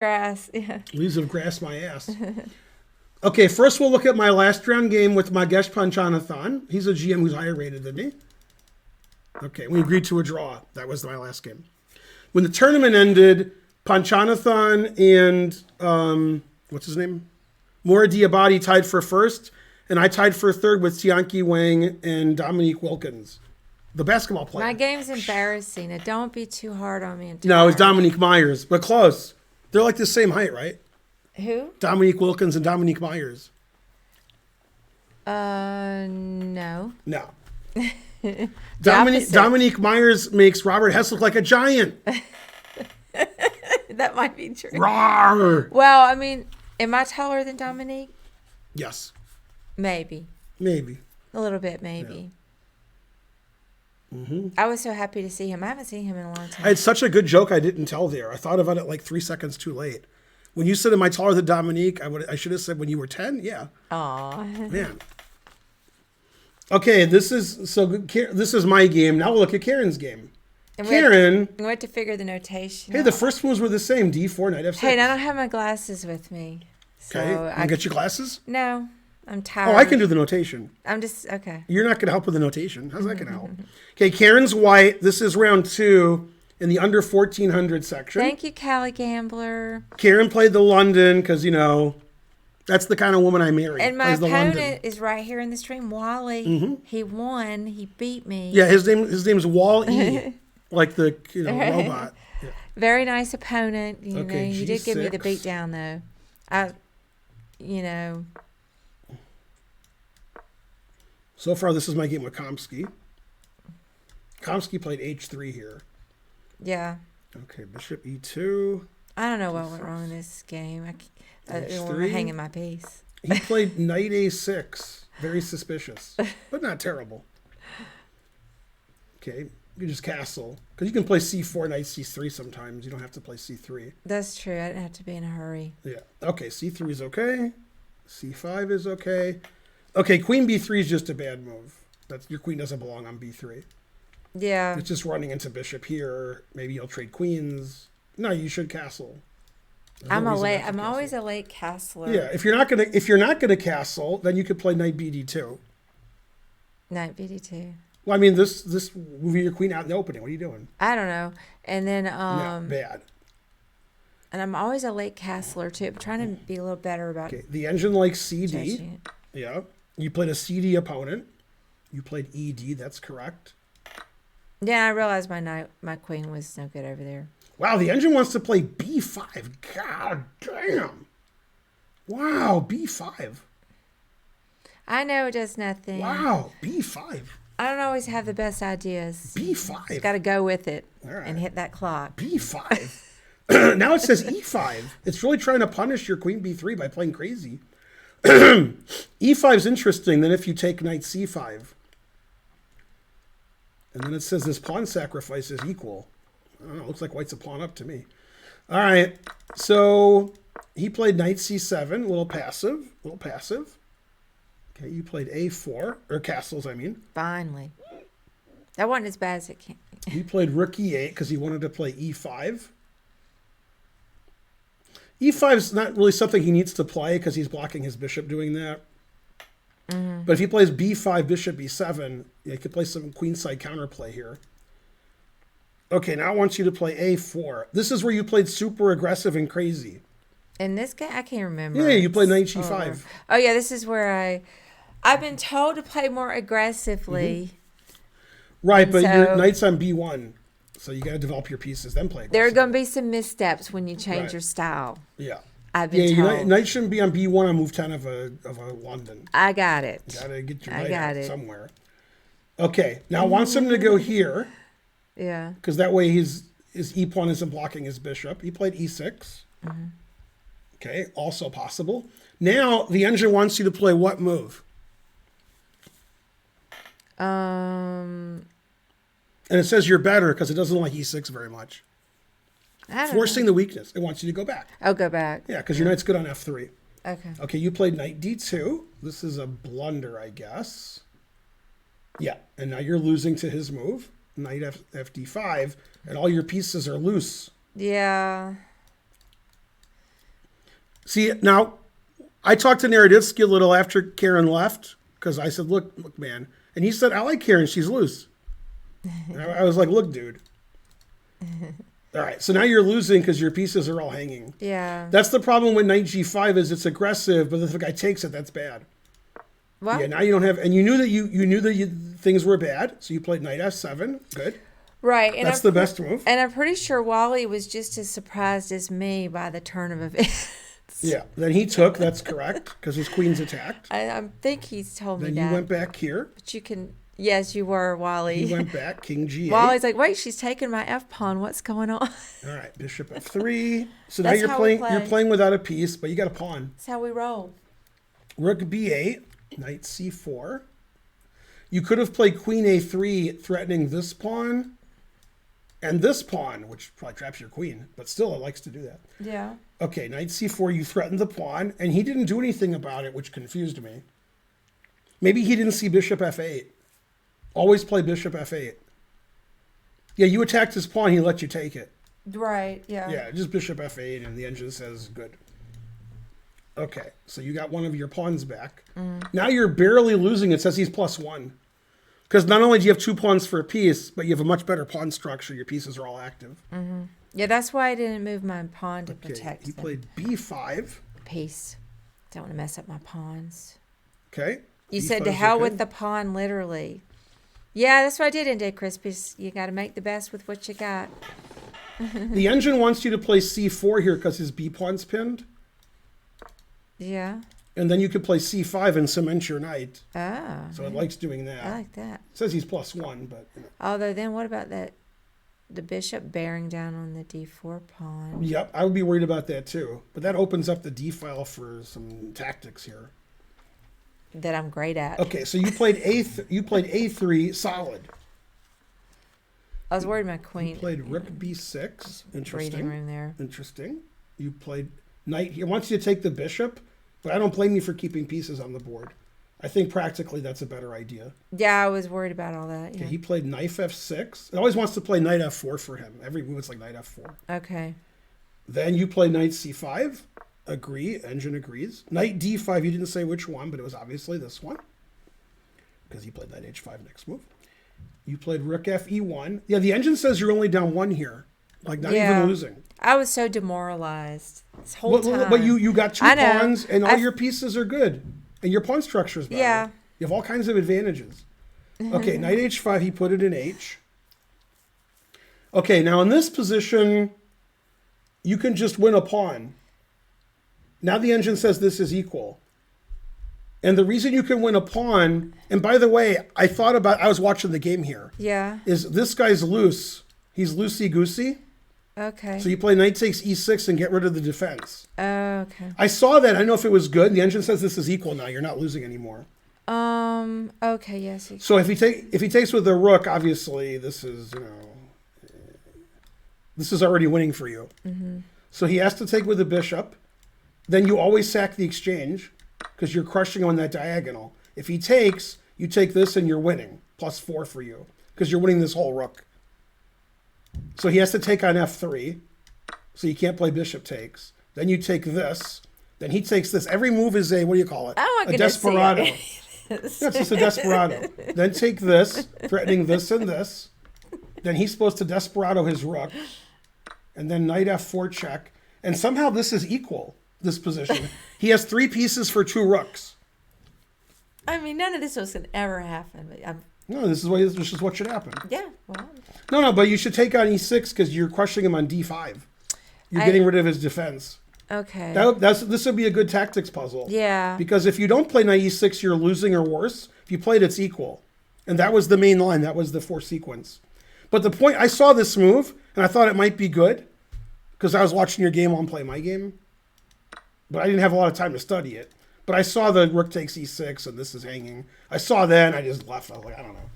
Grass. Yeah. Leaves of grass my ass. Okay, first we'll look at my last round game with Magesh Panchanathan. He's a GM who's higher rated than me. Okay, we agreed to a draw. That was my last game. When the tournament ended, Panchanathan and what's his name? Mora Diabati tied for first, and I tied for third with Tianqi Wang and Dominique Wilkins, the basketball player. My game's embarrassing. Now, don't be too hard on me. No, it's Dominique Myers, but close. They're like the same height, right? Who? Dominique Wilkins and Dominique Myers. No. No. Dominique Myers makes Robert Hess look like a giant. That might be true. Rawr. Well, I mean, am I taller than Dominique? Yes. Maybe. Maybe. A little bit, maybe. Yeah. I was so happy to see him. I haven't seen him in a long time. I had such a good joke I didn't tell there. I thought about it like 3 seconds too late. When you said, am I taller than Dominique? I should have said when you were 10. Yeah. Aw. Man. Okay, this is my game. Now we'll look at Karen's game. Karen. We had to figure the notation. Hey, the first moves were the same. D4, knight F6. Hey, and I don't have my glasses with me. So Okay. Can I get your glasses? No. I'm tired. Oh, I can do the notation. I'm just, okay. You're not going to help with the notation. How's that going to help? Okay, Karen's white. This is round 2 in the under 1400 section. Thank you, Callie Gambler. Karen played the London because, that's the kind of woman I marry. And my opponent is right here in the stream, Wally. Mm-hmm. He won. He beat me. Yeah, his name's Wall-E, like the robot. Yeah. Very nice opponent. You G6. did give me the beat down, though. So far, this is my game with Komsky. Komsky played H3 here. Yeah. Okay, Bishop E2. I don't know what went wrong in this game. I want to hang in my piece. He played Knight A6. Very suspicious, but not terrible. Okay, you just castle. Because you can play C4, Knight C3 sometimes. You don't have to play C3. That's true. I didn't have to be in a hurry. Yeah. Okay, C3 is okay. C5 is okay. Okay, Queen B3 is just a bad move. Your queen doesn't belong on B3. Yeah. It's just running into bishop here. Maybe you'll trade queens. No, you should castle. I'm always a late castler. Yeah, if you're not gonna castle, then you could play Knight BD2. Knight BD2. Well, I mean, this moving your queen out in the opening. What are you doing? I don't know. And then No, bad. And I'm always a late castler too. I'm trying to be a little better about. Okay, the engine likes CD. Judging. Yeah, you played a CD opponent. You played ED. That's correct. Yeah, I realized my queen was no good over there. Wow, the engine wants to play B5. God damn. Wow, B5. I know it does nothing. Wow, B5. I don't always have the best ideas. B5. Got to go with it All right. and hit that clock. B5. Now it says E5. It's really trying to punish your queen B3 by playing crazy. E5 is interesting. Then if you take knight C5. And then it says this pawn sacrifice is equal. I don't know, it looks like white's a pawn up to me. All right, so he played knight C7, a little passive. Okay, you played A4, or castles, I mean. Finally. That wasn't as bad as it can be. He played rook E8 because he wanted to play E5. E5 is not really something he needs to play because he's blocking his bishop doing that. Mm-hmm. But if he plays B5, bishop E7, he could play some queenside counterplay here. Okay, now I want you to play A4. This is where you played super aggressive and crazy. In this game, I can't remember. Yeah, you played knight G5. Oh yeah, this is where I've been told to play more aggressively. Mm-hmm. Right, but your knight's on B1, so you got to develop your pieces, then play aggressive. There are going to be some missteps when you change your style. Yeah. I've been told. Your knight shouldn't be on B1 on move 10 of a London. I got it. You got to get your knight out somewhere. Okay, now I want him to go here. Yeah. Because that way his e-pawn isn't blocking his bishop. He played E6. Mm-hmm. Okay, also possible. Now the engine wants you to play what move? And it says you're better because it doesn't like E6 very much. Forcing the weakness. It wants you to go back. Oh, go back. Yeah, because your knight's good on F3. Okay. Okay, you played knight D2. This is a blunder, I guess. Yeah, and now you're losing to his move. Knight FD5, and all your pieces are loose. Yeah. See, now, I talked to Naroditsky a little after Karen left, because I said, look, man. And he said, I like Karen, she's loose. And I was like, look, dude. All right, so now you're losing because your pieces are all hanging. Yeah. That's the problem with knight g5 is it's aggressive, but if the guy takes it, that's bad. What? Yeah, now you don't have, and you knew that things were bad, so you played knight f7. Good. Right. And That's the best move. And I'm pretty sure Wally was just as surprised as me by the turn of events. Yeah. Then he took. That's correct because his queen's attacked. I think he's told me Then that. you went back here. But you can. Yes, you were, Wally. He went back. King g8. Wally's like, wait, she's taking my f pawn. What's going on? All right. Bishop f3. So now That's you're how we playing. play. You're playing without a piece, but you got a pawn. That's how we roll. Rook b8. Knight c4. You could have played queen a3, threatening this pawn and this pawn, which probably traps your queen, but still it likes to do that. Yeah. Okay, knight c4, you threatened the pawn, and he didn't do anything about it, which confused me. Maybe he didn't see bishop f8. Always play bishop f8. Yeah, you attacked his pawn, he let you take it. Right, yeah. Yeah, just bishop f8, and the engine says good. Okay, so you got one of your pawns back. Now you're barely losing. It says he's +1. Because not only do you have 2 pawns for a piece, but you have a much better pawn structure. Your pieces are all active. Yeah, that's why I didn't move my pawn to Okay, protect he the played b5. piece. Don't want to mess up my pawns. Okay. You said B5 to is hell okay. with the pawn, literally. Yeah, that's what I did in Day Crispies. You got to make the best with what you got. The engine wants you to play c4 here because his b pawn's pinned. Yeah. And then you could play c5 and cement your knight. Oh. So it likes doing that. I like that. It says he's +1, but... You know. Although then what about that? The bishop bearing down on the d4 pawn. Yep, I would be worried about that too. But that opens up the d file for some tactics here. That I'm great at. Okay, so you played a3 solid. I was worried my You queen. played rook b6. Reading Interesting. room there. Interesting. You played knight. He wants you to take the bishop, but I don't blame you for keeping pieces on the board. I think practically that's a better idea. Yeah, I was worried about all that. Okay, Yeah. he played knight f6. It always wants to play knight f4 for him. Every move is like knight f4. Okay. Then you play knight c5. Agree. Engine agrees. Knight d5. You didn't say which one, but it was obviously this one because he played knight h5 next move. You played rook fe1. Yeah, the engine says you're only down 1 here. Like not Yeah. even losing. I was so demoralized this whole time. But you got 2 I know. pawns and all your pieces are good. And your pawn structure is better. Yeah. You have all kinds of advantages. Okay, knight h5, he put it in h. Okay, now in this position, you can just win a pawn. Now the engine says this is equal. And the reason you can win a pawn, and by the way, I was watching the game here, Yeah. is this guy's loose. He's loosey-goosey. Okay. So you play knight takes e6 and get rid of the defense. Okay. I saw that. I don't know if it was good. The engine says this is equal now. You're not losing anymore. Okay. Yes. So if he takes with the rook, obviously this is this is already winning for you. So he has to take with the bishop. Then you always sack the exchange because you're crushing on that diagonal. If he takes, you take this and you're winning. +4 for you because you're winning this whole rook. So he has to take on f3. So you can't play bishop takes. Then you take this. Then he takes this. Every move is a, what do you call it? Oh, my a goodness. desperado. That's just a desperado. Then take this, threatening this and this. Then he's supposed to desperado his rook. And then knight f4 check. And somehow this is equal, this position. He has 3 pieces for 2 rooks. I mean, none of this was gonna ever happen. But No, this is what should happen. yeah. Well. No, but you should take on e6 because you're crushing him on d5. You're getting rid of his defense. Okay. This would be a good tactics puzzle. Yeah. Because if you don't play knight e6, you're losing or worse. If you played, it's equal. And that was the main line. That was the 4 sequence. But the point, I saw this move, and I thought it might be good because I was watching your game while I'm playing my game. But I didn't have a lot of time to study it. But I saw the rook takes e6, and this is hanging. I saw that, and I just left. I was like, I don't know.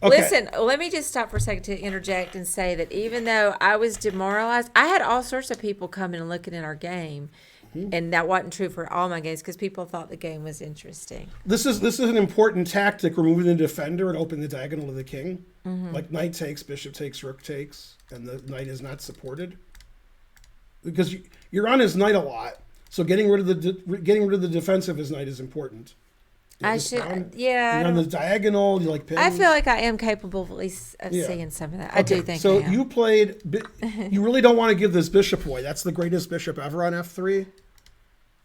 Okay. Listen, let me just stop for a second to interject and say that even though I was demoralized, I had all sorts of people coming and looking at our game. And that wasn't true for all my games because people thought the game was interesting. This is an important tactic, removing the defender and open the diagonal to the king. Like knight takes, bishop takes, rook takes, and the knight is not supported. Because you're on his knight a lot. So getting rid of the defensive his knight is important. I should, yeah. You're on the diagonal. You like pins. I feel like I am capable of at least of seeing some of that. I do think so. I am. You played. You really don't want to give this bishop away. That's the greatest bishop ever on f3.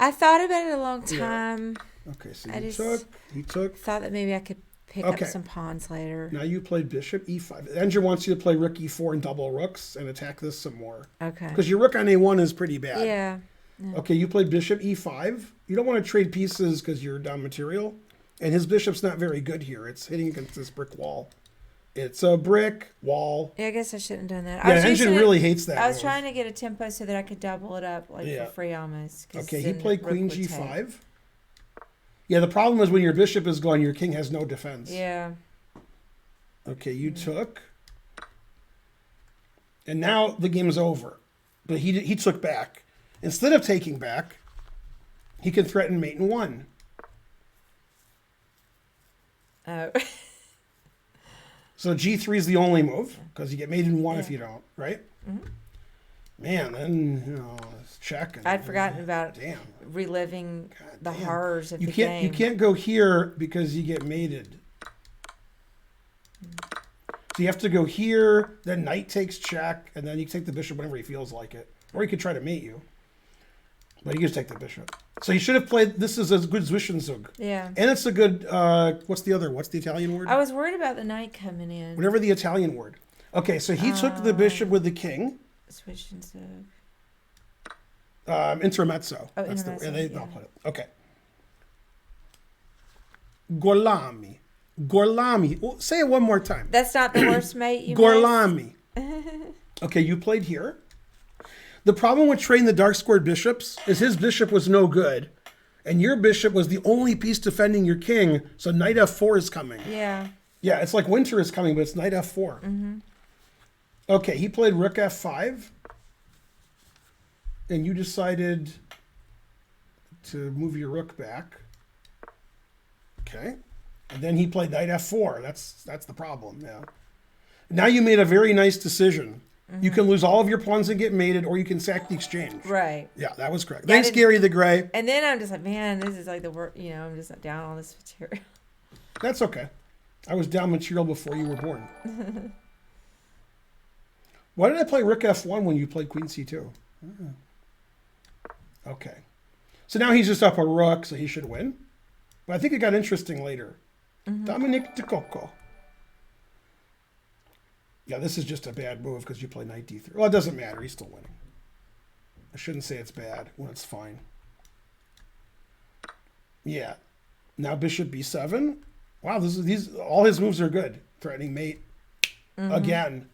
I thought about it a long time. Yeah. Okay, so he took. Thought that maybe I could pick up some pawns later. Now you played bishop e5. The engine wants you to play rook e4 and double rooks and attack this some more. Okay. Because your rook on a1 is pretty bad. Yeah. No. Okay, you played bishop e5. You don't want to trade pieces because you're down material. And his bishop's not very good here. It's hitting against this brick wall. It's a brick wall. Yeah, I guess I shouldn't have done that. Yeah, the engine really hates that. I was trying to get a tempo so that I could double it up for free almost. Okay, he played queen g5. Yeah, the problem is when your bishop is gone, your king has no defense. Yeah. Okay, you took. And now the game's over. But he took back. Instead of taking back, he can threaten mate in 1. Oh. So g3 is the only move, because you get mate in 1 if you don't, right? Mm-hmm. Man, then, it's check. I'd forgotten about reliving the horrors of the game. You can't go here because you get mated. So you have to go here, then knight takes check, and then you can take the bishop whenever he feels like it. Or he could try to mate you. But you just take the bishop. So you should have played, this is a good Zwischenzug. Yeah. And it's a good, what's the Italian word? I was worried about the knight coming in. Whatever the Italian word. Okay, so he took the bishop with the king. Zwischenzug. Intermezzo. Oh, That's intermezzo, I'll put it. Okay. Gorlami. Gorlami. Oh, say it one more time. That's not the worst mate you Gorlami. Okay, you played here. The problem with trading the dark squared bishops is his bishop was no good, and your bishop was the only piece defending your king, so knight f4 is coming. Yeah. Yeah, it's like winter is coming, but it's knight f4. Mm-hmm. Okay, he played rook f5, and you decided to move your rook back. Okay, and then he played knight f4. That's the problem. Yeah. Now you made a very nice decision. You can lose all of your pawns and get mated, or you can sack the exchange. Right. Yeah, that was correct. Thanks, Gary the Gray. And then I'm just like, man, this is like the worst. I'm just down on this material. That's okay. I was down material before you were born. Why did I play rook f1 when you played queen c2? Okay. So now he's just up a rook, so he should win. But I think it got interesting later. Dominic de Coco. Yeah, this is just a bad move because you play knight d3. Well, it doesn't matter. He's still winning. I shouldn't say it's bad when it's fine. Yeah. Now bishop b7. Wow, all his moves are good. Threatening mate. Again.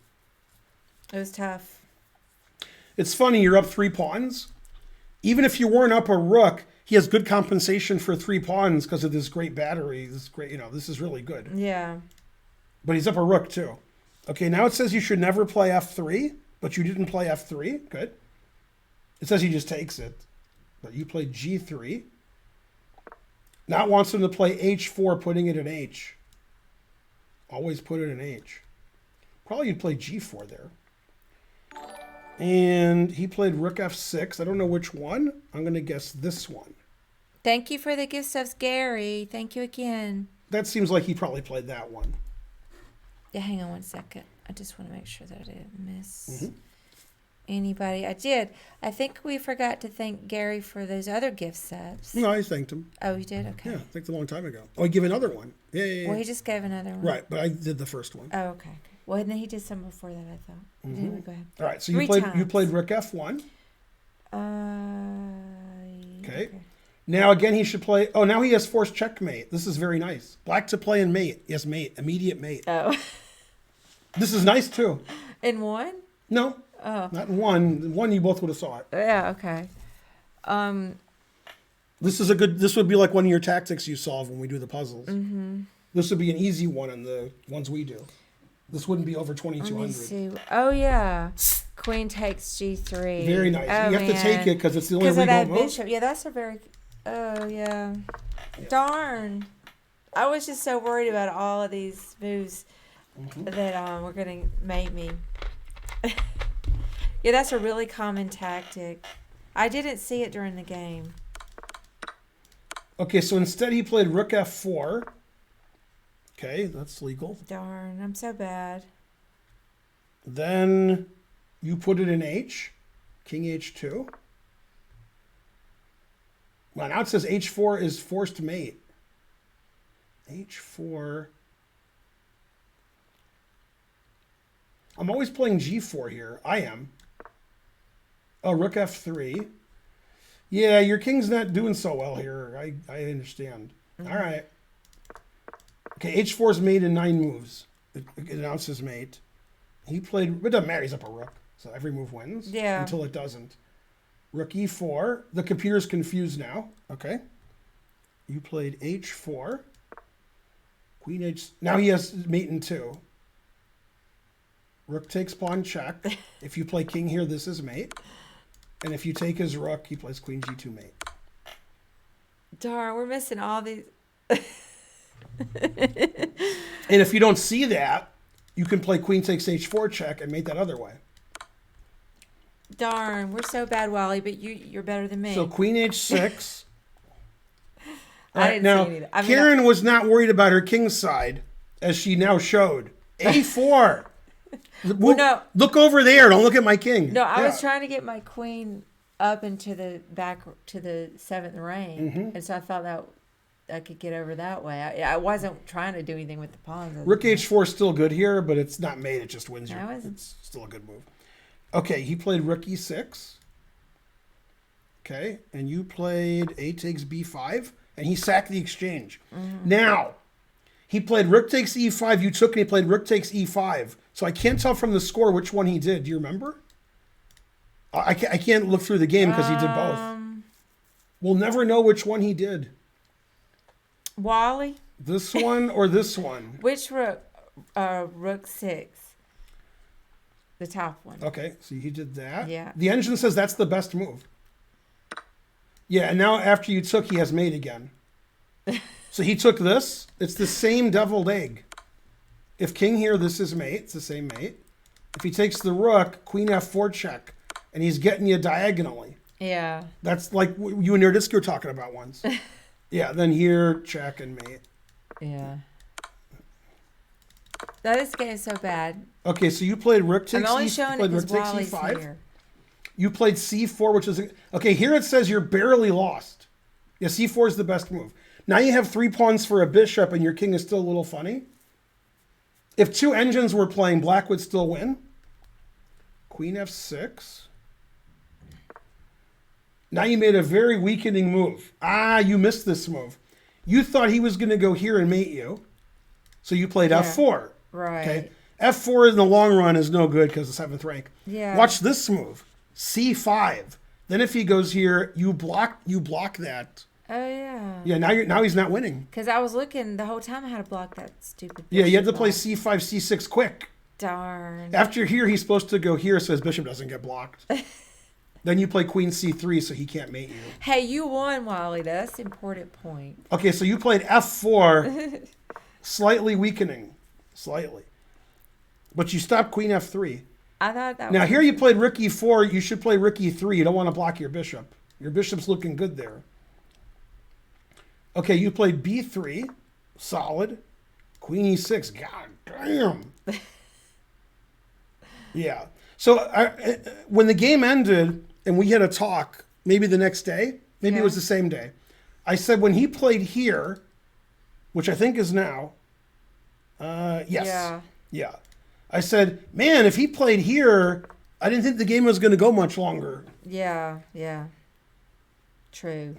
It was tough. It's funny, you're up 3 pawns. Even if you weren't up a rook, he has good compensation for 3 pawns because of this great battery. This great, this is really good. Yeah. But he's up a rook too. Okay, now it says you should never play f3, but you didn't play f3. Good. It says he just takes it, but you played g3. Now it wants him to play h4, putting it in h. Always put it in h. Probably you'd play g4 there. And he played rook f6. I don't know which one. I'm going to guess this one. Thank you for the gift subs, Gary. Thank you again. That seems like he probably played that one. Yeah, hang on one second. I just want to make sure that I didn't miss anybody. I did. I think we forgot to thank Gary for those other gift subs. No, I thanked him. Oh, you did? Okay. Yeah, thanked a long time ago. Oh, he gave another one. Yeah. Well, he just gave another one. Right, but I did the first one. Oh, okay. Well, and then he did some before that, I thought. Anyway, go ahead. All right, so 3 you played rook f1. Okay. Now again, he should play. Oh, now he has forced checkmate. This is very nice. Black to play in mate. Yes, mate. Immediate mate. Oh. This is nice too. In 1? No. Oh. Not in 1. In 1, you both would have saw it. Yeah. Okay. This is a good. This would be like one of your tactics you solve when we do the puzzles. This would be an easy one on the ones we do. This wouldn't be over 2,200. Let me see. Oh yeah. Queen takes g3. Very nice. Oh, you have to take it because it's the only legal move. Bishop. Yeah, that's a very. Oh yeah. Darn. I was just so worried about all of these moves that were gonna make me. Yeah, that's a really common tactic. I didn't see it during the game. Okay, so instead he played rook f4. Okay, that's legal. Darn, I'm so bad. Then you put it in h, king h2. Well, now it says h4 is forced mate. h4. I'm always playing g4 here. I am. Oh, rook f3. Yeah, your king's not doing so well here. I understand. All right. Okay, h4 is mate in 9 moves. It announces mate. He played, it doesn't matter, he's up a rook. So every move wins. Yeah. Until it doesn't. Rook e4. The computer's confused now. Okay. You played h4. Queen h. Now he has mate in 2. Rook takes pawn check. If you play king here, this is mate. And if you take his rook, he plays queen g2 mate. Darn, we're missing all these. And if you don't see that, you can play queen takes h4 check and mate that other way. Darn, we're so bad, Wally, but you're better than me. So queen h6. I didn't now, see it either. I mean, Karen was not worried about her king's side, as she now showed. a4. Well, no. Look over there. Don't look at my king. No, I was trying to get my queen up into the back to the 7th rank, and so I thought that I could get over that way. I wasn't trying to do anything with the pawns. Rook h4 is still good here, but it's not mate. It just wins you. It's still a good move. Okay, he played rook e6. Okay, and you played a takes b5, and he sacked the exchange. Now, he played rook takes e5. You took, and he played rook takes e5. So I can't tell from the score which one he did. Do you remember? I can't look through the game because he did both. We'll never know which one he did. Wally? This one or this one? Which rook? Rook 6. The top one. Okay, so he did that. Yeah. The engine says that's the best move. Yeah, and now after you took, he has mate again. So he took this. It's the same deviled egg. If king here, this is mate. It's the same mate. If he takes the rook, queen f4 check, and he's getting you diagonally. Yeah. That's like you and Nerdisky were talking about once. Yeah, then here, check and mate. Yeah. This game is so bad. Okay, so you played rook takes I'm only showing it because Wally's here. You played c4, which is... Okay, here it says you're barely lost. Yeah, c4 is the best move. Now you have 3 pawns for a bishop, and your king is still a little funny. If 2 engines were playing, black would still win. Queen f6. Now you made a very weakening move. You missed this move. You thought he was going to go here and mate you. So you played f4. Right. Okay. f4 in the long run is no good because the 7th rank. Yeah. Watch this move. c5. Then if he goes here, you block that. Oh yeah. Yeah, now he's not winning. Because I was looking the whole time how to block that stupid. Yeah, you had to play c5, c6 quick. Darn. After here, he's supposed to go here so his bishop doesn't get blocked. Then you play queen c3 so he can't mate you. Hey, you won, Wally. That's the important point. Okay, so you played f4, slightly weakening, slightly. But you stopped queen f3. I thought that. Now here you played rook e4. You should play rook e3. You don't want to block your bishop. Your bishop's looking good there. Okay, you played b3, solid. Queen e6. God damn. Yeah. So when the game ended and we had a talk, maybe the next day, maybe it was the same day, I said when he played here, which I think is now, yes. Yeah. I said, man, if he played here, I didn't think the game was going to go much longer. Yeah. True.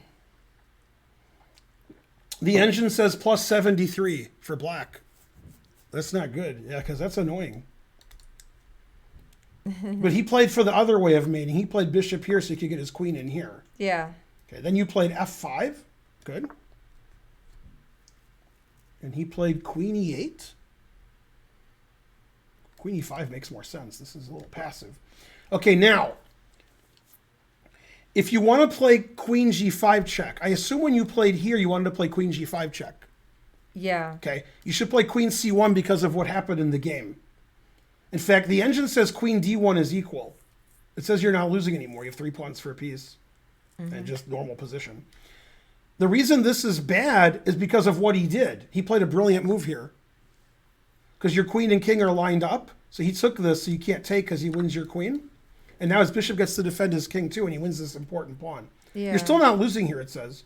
The engine says plus 73 for black. That's not good. Yeah, because that's annoying. But he played for the other way of mating. He played bishop here so he could get his queen in here. Yeah. Okay, then you played f5. Good. And he played queen e8. Queen e5 makes more sense. This is a little passive. Okay, now, if you want to play queen g5 check, I assume when you played here, you wanted to play queen g5 check. Yeah. Okay, you should play queen c1 because of what happened in the game. In fact, the engine says queen d1 is equal. It says you're not losing anymore. You have 3 pawns for a piece. and just normal position. The reason this is bad is because of what he did. He played a brilliant move here. Because your queen and king are lined up. So he took this, so you can't take because he wins your queen. And now his bishop gets to defend his king too, and he wins this important pawn. Yeah. You're still not losing here, it says.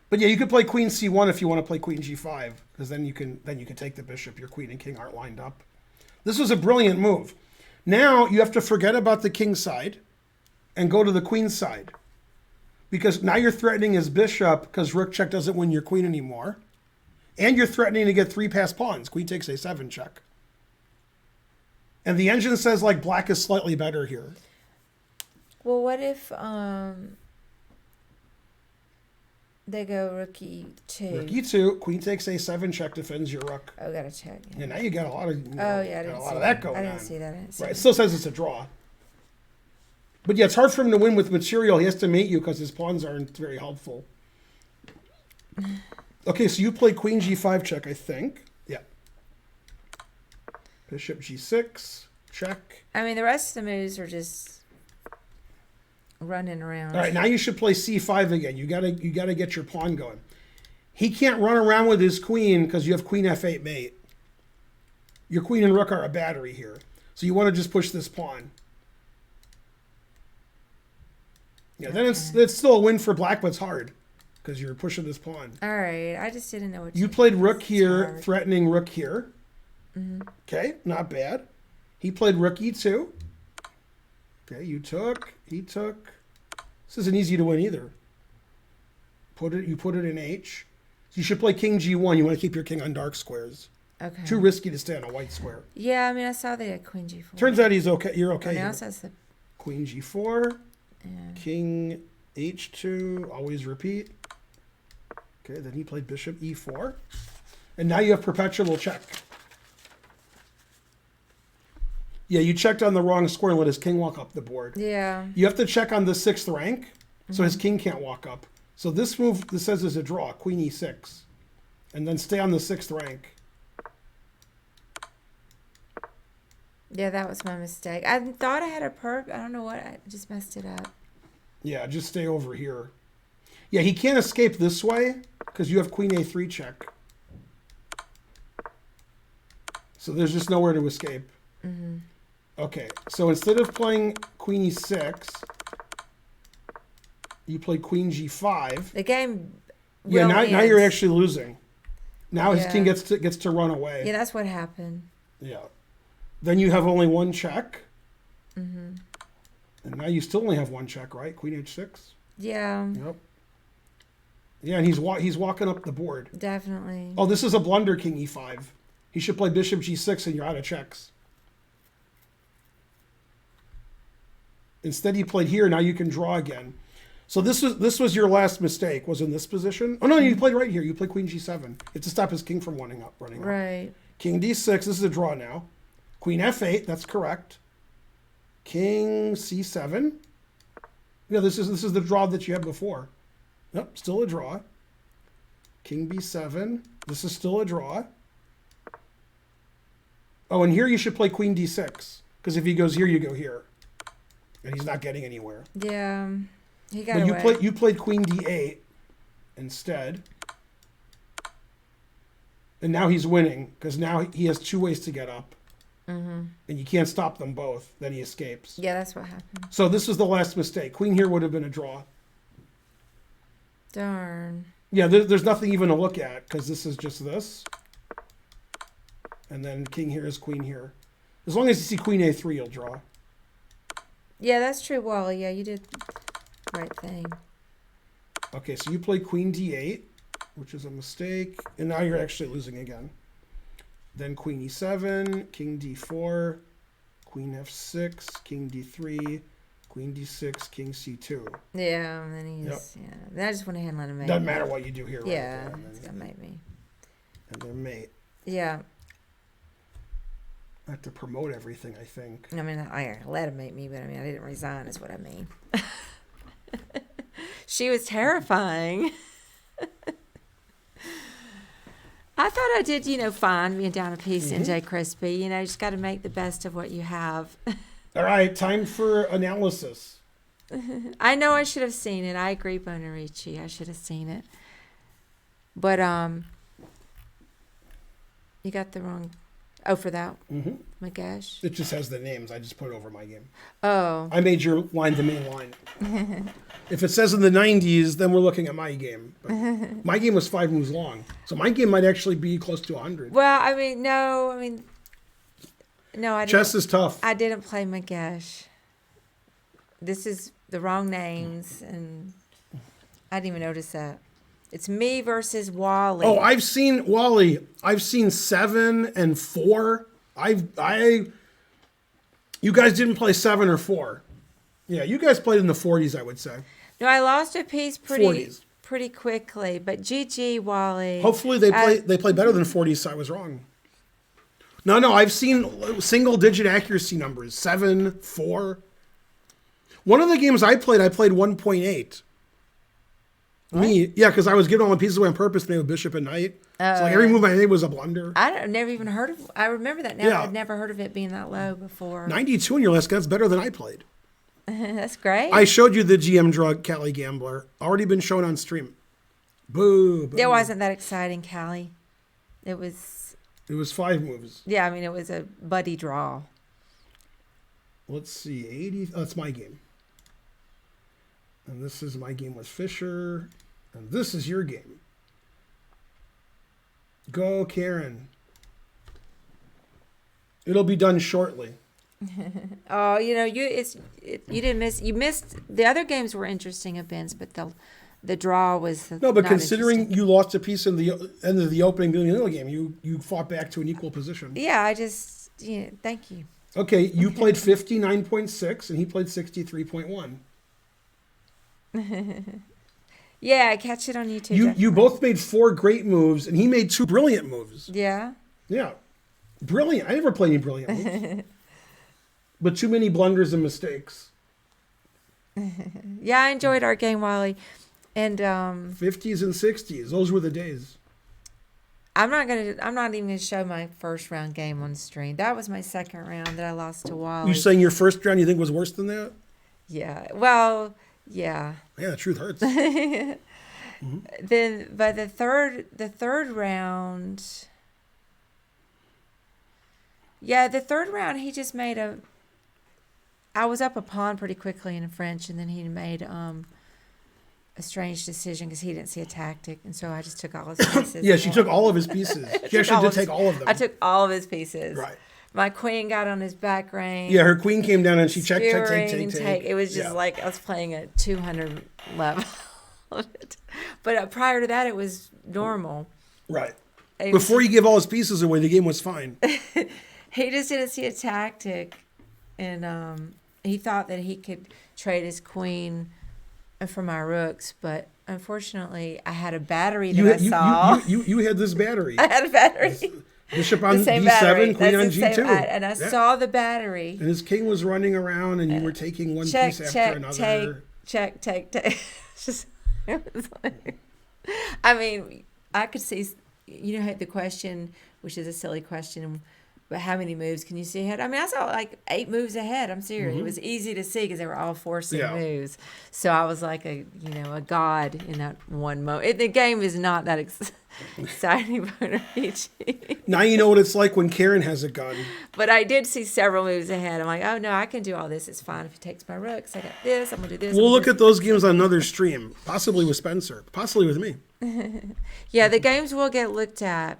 But yeah, you could play queen c1 if you want to play queen g5, because then you can take the bishop. Your queen and king aren't lined up. This was a brilliant move. Now you have to forget about the king side and go to the queen side. Because now you're threatening his bishop because rook check doesn't win your queen anymore. And you're threatening to get 3 passed pawns. Queen takes a7 check. And the engine says like black is slightly better here. Well, what if they go rook e2? Rook e2, queen takes a7 check, defends your rook. Oh, gotta check. Yeah. And now you got a lot of Oh yeah, I didn't a see lot of that. that going I on. didn't see that. I didn't see Right, it that. still says it's a draw. But yeah, it's hard for him to win with material. He has to mate you because his pawns aren't very helpful. Okay, so you play queen g5 check, I think. Yeah. Bishop g6, check. I mean, the rest of the moves are just running around. All right, now you should play c5 again. You gotta get your pawn going. He can't run around with his queen because you have queen f8 mate. Your queen and rook are a battery here. So you want to just push this pawn. Yeah, then it's still a win for black, but it's hard because you're pushing this pawn. All right, I just didn't know what You played rook here, hard. threatening rook here. Okay, not bad. He played rook e2. Okay, you took, he took. This isn't easy to win either. You put it in h. So you should play king g1. You want to keep your king on dark squares. Okay. Too risky to stay on a white square. Yeah, I mean, I saw they had queen g4. Turns out he's okay. You're okay. Oh, now here. it says the Queen g4, yeah. king h2, always repeat. Okay, then he played bishop e4. And now you have perpetual check. Yeah, you checked on the wrong square and let his king walk up the board. Yeah. You have to check on the 6th rank, so his king can't walk up. So this move, this says is a draw, queen e6. And then stay on the 6th rank. Yeah, that was my mistake. I thought I had a perp. I don't know what. I just messed it up. Yeah, just stay over here. Yeah, he can't escape this way because you have queen a3 check. So there's just nowhere to escape. Okay, so instead of playing queen e6, you play queen g5. The game. Yeah, will now end. you're actually losing. Now his Yeah. king gets to run away. Yeah, that's what happened. Yeah. Then you have only one check. And now you still only have one check, right? Queen h6. Yeah, Yep. Yeah, and he's walking up the board. definitely. Oh, this is a blunder, king e5. He should play bishop g6 and you're out of checks. Instead he played here, now you can draw again. So this was your last mistake, was in this position. Oh no, you played right here. You played queen g7. It's to stop his king from running up. Right. King d6, this is a draw now. Queen f8, that's correct. King c7. Yeah, this is the draw that you had before. Yep, still a draw. King b7, this is still a draw. Oh, and here you should play queen d6, because if he goes here, you go here. And he's not getting anywhere. Yeah, he got But away. you played queen d8 instead. And now he's winning, because now he has 2 ways to get up. And you can't stop them both. Then he escapes. Yeah, that's what happened. So this was the last mistake. Queen here would have been a draw. Darn. Yeah, there's nothing even to look at, because this is just this. And then king here is queen here. As long as you see queen a3, you'll draw. Yeah, that's true, Wally. Yeah, you did the right thing. Okay, so you play queen d8, which is a mistake. And now you're actually losing again. Then queen e7, king d4, queen f6, king d3, queen d6, king c2. Yeah, and then he's yeah. I just went ahead and let him make. Doesn't me. matter what you do here. Yeah, Right? it's gonna make me. And then mate. Yeah, I have to promote everything, I think. I mean, I let him make me, but I mean, I didn't resign. Is what I mean. She was terrifying. I thought I did, fine being down a piece in J. Crispy. You just got to make the best of what you have. All right, time for analysis. I know I should have seen it. I agree, Bonarici. I should have seen it. But you got the wrong. Oh, for that. Mm-hmm. My gosh. It just has the names. I just put it over my game. Oh. I made your line the main line. If it says in the 90s, then we're looking at my game. But my game was 5 moves long, so my game might actually be close to 100. Well, I mean, no. I mean, no. I Chess didn't. is tough. I didn't play my gosh. This is the wrong names, and I didn't even notice that. It's me versus Wally. Oh, I've seen Wally. I've seen 7 and 4. You guys didn't play 7 or 4. Yeah, you guys played in the 40s, I would say. No, I lost a piece 40s. pretty quickly, but GG Wally. Hopefully they play better than 40s, so I was wrong. No, I've seen single digit accuracy numbers, 7, 4. One of the games I played 1.8. Me, yeah, because I was giving all my pieces away on purpose to name a bishop and knight. So like every move I made was a blunder. I've never even heard of. I remember that now. Yeah. I'd never heard of it being that low before. 92 in your last game, that's better than I played. That's great. I showed you the GM drug, Cali Gambler. Already been shown on stream. Boo. It wasn't that exciting, Callie. It was. It was 5 moves. Yeah, I mean, it was a buddy draw. Let's see, 80. Oh, that's my game. And this is my game with Fisher. And this is your game. Go, Karen. It'll be done shortly. Oh, you didn't miss. You missed the other games were interesting events, but the draw was No, but not considering interesting. you lost a piece in the end of the opening middle game, you fought back to an equal position. Yeah, thank you. Okay, you played 59.6 and he played 63.1. Yeah, catch it on YouTube. You both made 4 great moves and he made 2 brilliant moves. Yeah. Yeah. Brilliant. I never played any brilliant moves. But too many blunders and mistakes. Yeah, I enjoyed our game, Wally. And 50s and 60s. Those were the days. I'm not even gonna show my first round game on stream. That was my second round that I lost to Wally. You saying your first round you think was worse than that? Yeah. Well, yeah. Yeah, the truth hurts. Then, but the third round. Yeah, the third round he just made I was up a pawn pretty quickly in French, and then he made a strange decision because he didn't see a tactic, and so I just took all his pieces. Yeah, she took all of his pieces. She actually did take all of them. I took all of his pieces. Right. My queen got on his back range. Yeah, her queen came down and she checked, take. It was just like I was playing a 200 level. But prior to that, it was normal. Right. Before you give all his pieces away, the game was fine. He just didn't see a tactic, and he thought that he could trade his queen for my rooks, but unfortunately, I had a battery that I saw. You had this battery. I had a battery. Bishop on the same D7, battery. queen That's on the same, G2. and I saw the battery. And his king was running around, and you were taking one piece after another. Check. Just, it was like, I mean, I could see, the question, which is a silly question, but how many moves can you see ahead? I mean, I saw like 8 moves ahead. I'm serious. Mm-hmm. It was easy to see because they were all forcing moves. So I was like a god in that one moment. The game is not that exciting. Now you know what it's like when Karen has a gun. But I did see several moves ahead. I'm like, oh no, I can do all this. It's fine if he takes my rooks. I got this. I'm gonna do this. We'll look at those games on another stream, possibly with Spencer, possibly with me. Yeah, the games will get looked at,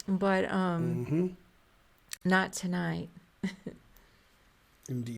but not tonight. Indeed.